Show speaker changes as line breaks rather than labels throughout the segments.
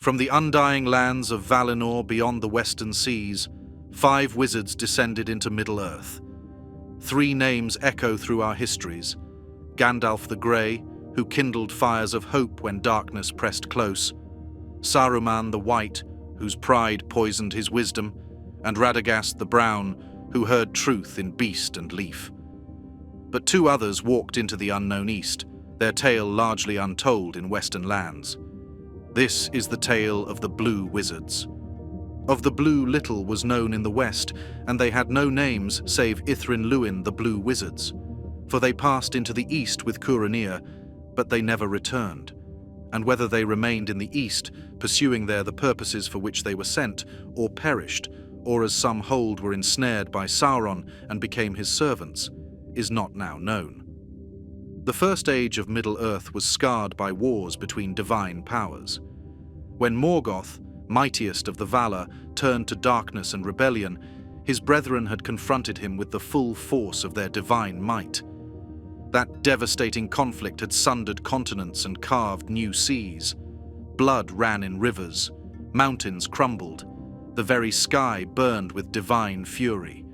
From the undying lands of Valinor beyond the western seas, 5 wizards descended into Middle-earth. 3 names echo through our histories: Gandalf the Grey, who kindled fires of hope when darkness pressed close; Saruman the White, whose pride poisoned his wisdom; and Radagast the Brown, who heard truth in beast and leaf. But 2 others walked into the unknown East, their tale largely untold in Western lands. This is the tale of the Blue Wizards. Of the Blue little was known in the West, and they had no names save Ithrin Luin the Blue Wizards, for they passed into the East with Curanir, but they never returned. And whether they remained in the East, pursuing there the purposes for which they were sent, or perished, or as some hold were ensnared by Sauron and became his servants, is not now known. The first age of Middle-earth was scarred by wars between divine powers. When Morgoth, mightiest of the Valar, turned to darkness and rebellion, his brethren had confronted him with the full force of their divine might. That devastating conflict had sundered continents and carved new seas. Blood ran in rivers, mountains crumbled, the very sky burned with divine fury.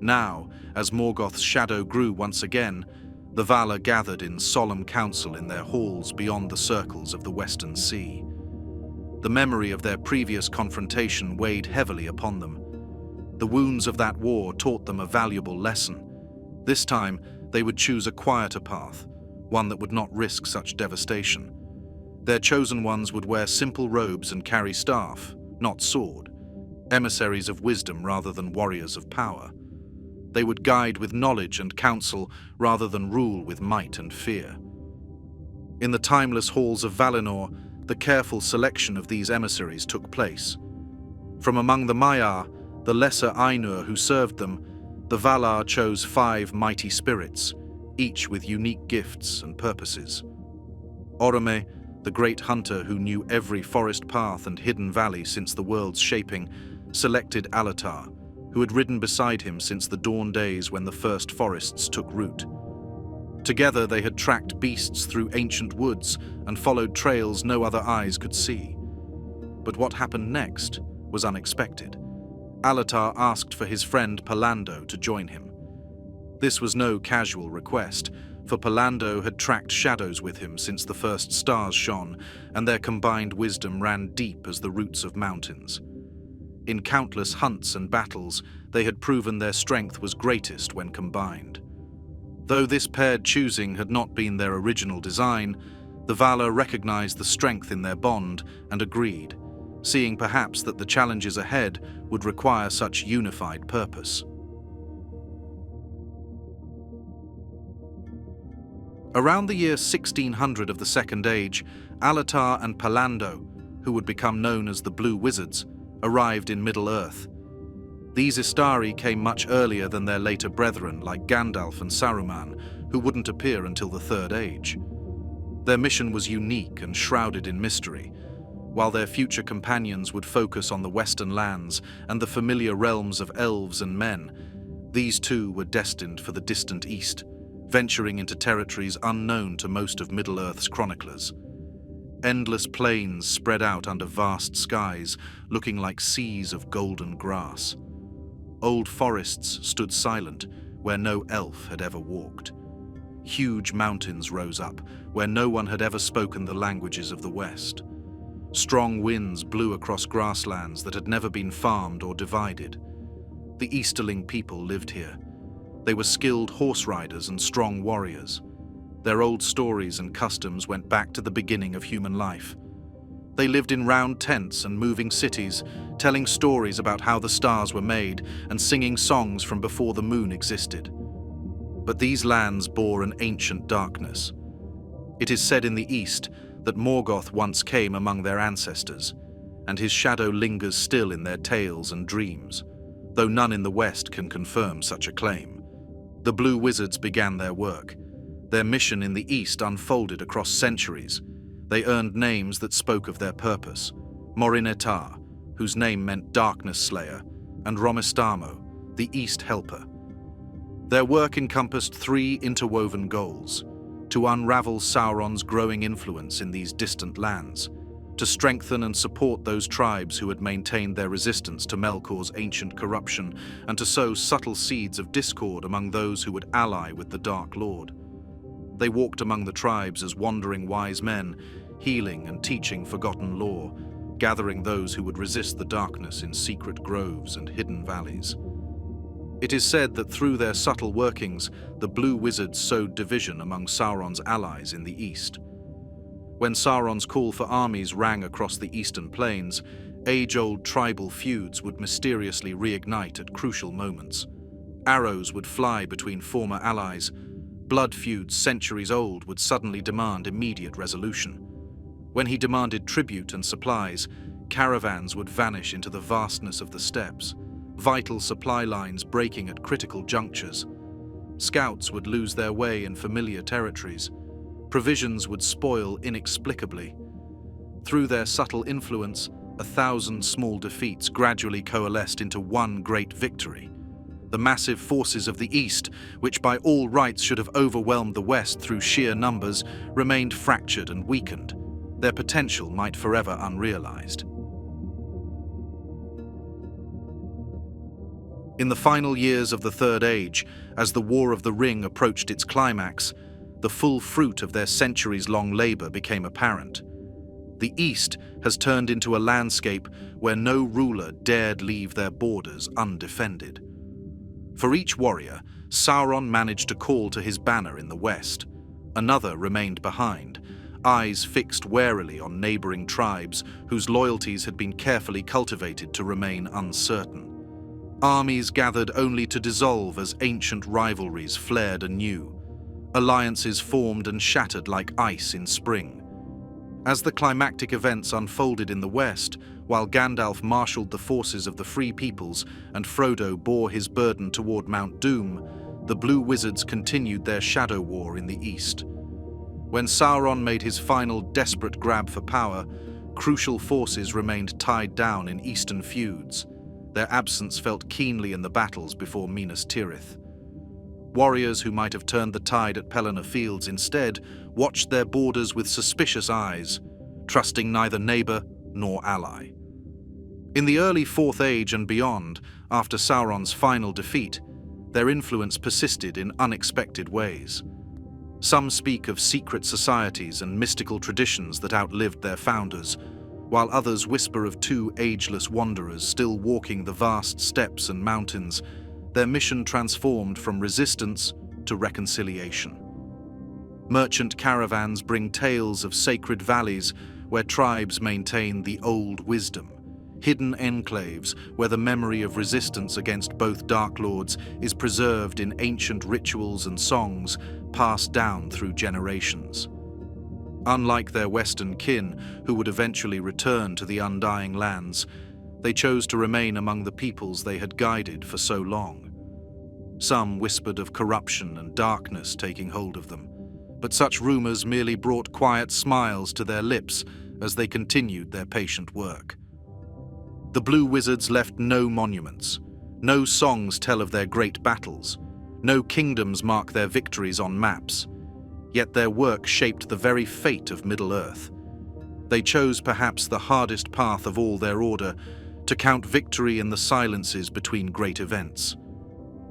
Now, as Morgoth's shadow grew once again, the Valar gathered in solemn council in their halls beyond the circles of the Western Sea. The memory of their previous confrontation weighed heavily upon them. The wounds of that war taught them a valuable lesson. This time, they would choose a quieter path, one that would not risk such devastation. Their chosen ones would wear simple robes and carry staff, not sword, emissaries of wisdom rather than warriors of power. They would guide with knowledge and counsel rather than rule with might and fear. In the timeless halls of Valinor, the careful selection of these emissaries took place. From among the Maiar, the lesser Ainur who served them, the Valar chose 5 mighty spirits, each with unique gifts and purposes. Orome, the great hunter who knew every forest path and hidden valley since the world's shaping, selected Alatar, who had ridden beside him since the dawn days when the first forests took root. Together they had tracked beasts through ancient woods and followed trails no other eyes could see. But what happened next was unexpected. Alatar asked for his friend Pallando to join him. This was no casual request, for Pallando had tracked shadows with him since the first stars shone, and their combined wisdom ran deep as the roots of mountains. In countless hunts and battles, they had proven their strength was greatest when combined. Though this paired choosing had not been their original design, the Valar recognized the strength in their bond and agreed, seeing perhaps that the challenges ahead would require such unified purpose. Around the year 1600 of the Second Age, Alatar and Pallando, who would become known as the Blue Wizards, arrived in Middle-earth. These Istari came much earlier than their later brethren like Gandalf and Saruman, who wouldn't appear until the Third Age. Their mission was unique and shrouded in mystery. While their future companions would focus on the Western lands and the familiar realms of elves and men, these 2 were destined for the distant East, venturing into territories unknown to most of Middle-earth's chroniclers. Endless plains spread out under vast skies, looking like seas of golden grass. Old forests stood silent, where no elf had ever walked. Huge mountains rose up, where no one had ever spoken the languages of the West. Strong winds blew across grasslands that had never been farmed or divided. The Easterling people lived here. They were skilled horse riders and strong warriors. Their old stories and customs went back to the beginning of human life. They lived in round tents and moving cities, telling stories about how the stars were made and singing songs from before the moon existed. But these lands bore an ancient darkness. It is said in the East that Morgoth once came among their ancestors, and his shadow lingers still in their tales and dreams, though none in the West can confirm such a claim. The Blue Wizards began their work. Their mission in the East unfolded across centuries. They earned names that spoke of their purpose: Morinetar, whose name meant Darkness Slayer, and Romistamo, the East Helper. Their work encompassed 3 interwoven goals: to unravel Sauron's growing influence in these distant lands, to strengthen and support those tribes who had maintained their resistance to Melkor's ancient corruption, and to sow subtle seeds of discord among those who would ally with the Dark Lord. They walked among the tribes as wandering wise men, healing and teaching forgotten lore, gathering those who would resist the darkness in secret groves and hidden valleys. It is said that through their subtle workings, the Blue Wizards sowed division among Sauron's allies in the east. When Sauron's call for armies rang across the eastern plains, age-old tribal feuds would mysteriously reignite at crucial moments. Arrows would fly between former allies. Blood feuds centuries old would suddenly demand immediate resolution. When he demanded tribute and supplies, caravans would vanish into the vastness of the steppes, vital supply lines breaking at critical junctures. Scouts would lose their way in familiar territories. Provisions would spoil inexplicably. Through their subtle influence, 1,000 small defeats gradually coalesced into one great victory. The massive forces of the East, which by all rights should have overwhelmed the West through sheer numbers, remained fractured and weakened. Their potential might forever unrealized. In the final years of the Third Age, as the War of the Ring approached its climax, the full fruit of their centuries-long labor became apparent. The East has turned into a landscape where no ruler dared leave their borders undefended. For each warrior, Sauron managed to call to his banner in the West. Another remained behind, eyes fixed warily on neighboring tribes whose loyalties had been carefully cultivated to remain uncertain. Armies gathered only to dissolve as ancient rivalries flared anew. Alliances formed and shattered like ice in spring. As the climactic events unfolded in the West, while Gandalf marshaled the forces of the Free Peoples and Frodo bore his burden toward Mount Doom, the Blue Wizards continued their shadow war in the East. When Sauron made his final desperate grab for power, crucial forces remained tied down in eastern feuds. Their absence felt keenly in the battles before Minas Tirith. Warriors who might have turned the tide at Pelennor Fields instead watched their borders with suspicious eyes, trusting neither neighbor nor ally. In the early Fourth Age and beyond, after Sauron's final defeat, their influence persisted in unexpected ways. Some speak of secret societies and mystical traditions that outlived their founders, while others whisper of two ageless wanderers still walking the vast steppes and mountains, their mission transformed from resistance to reconciliation. Merchant caravans bring tales of sacred valleys where tribes maintain the old wisdom, hidden enclaves where the memory of resistance against both Dark Lords is preserved in ancient rituals and songs passed down through generations. Unlike their Western kin, who would eventually return to the Undying Lands, they chose to remain among the peoples they had guided for so long. Some whispered of corruption and darkness taking hold of them, but such rumors merely brought quiet smiles to their lips as they continued their patient work. The Blue Wizards left no monuments, no songs tell of their great battles, no kingdoms mark their victories on maps. Yet their work shaped the very fate of Middle-earth. They chose perhaps the hardest path of all their order, to count victory in the silences between great events.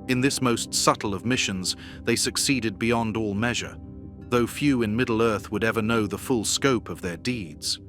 In this most subtle of missions, they succeeded beyond all measure, though few in Middle-earth would ever know the full scope of their deeds.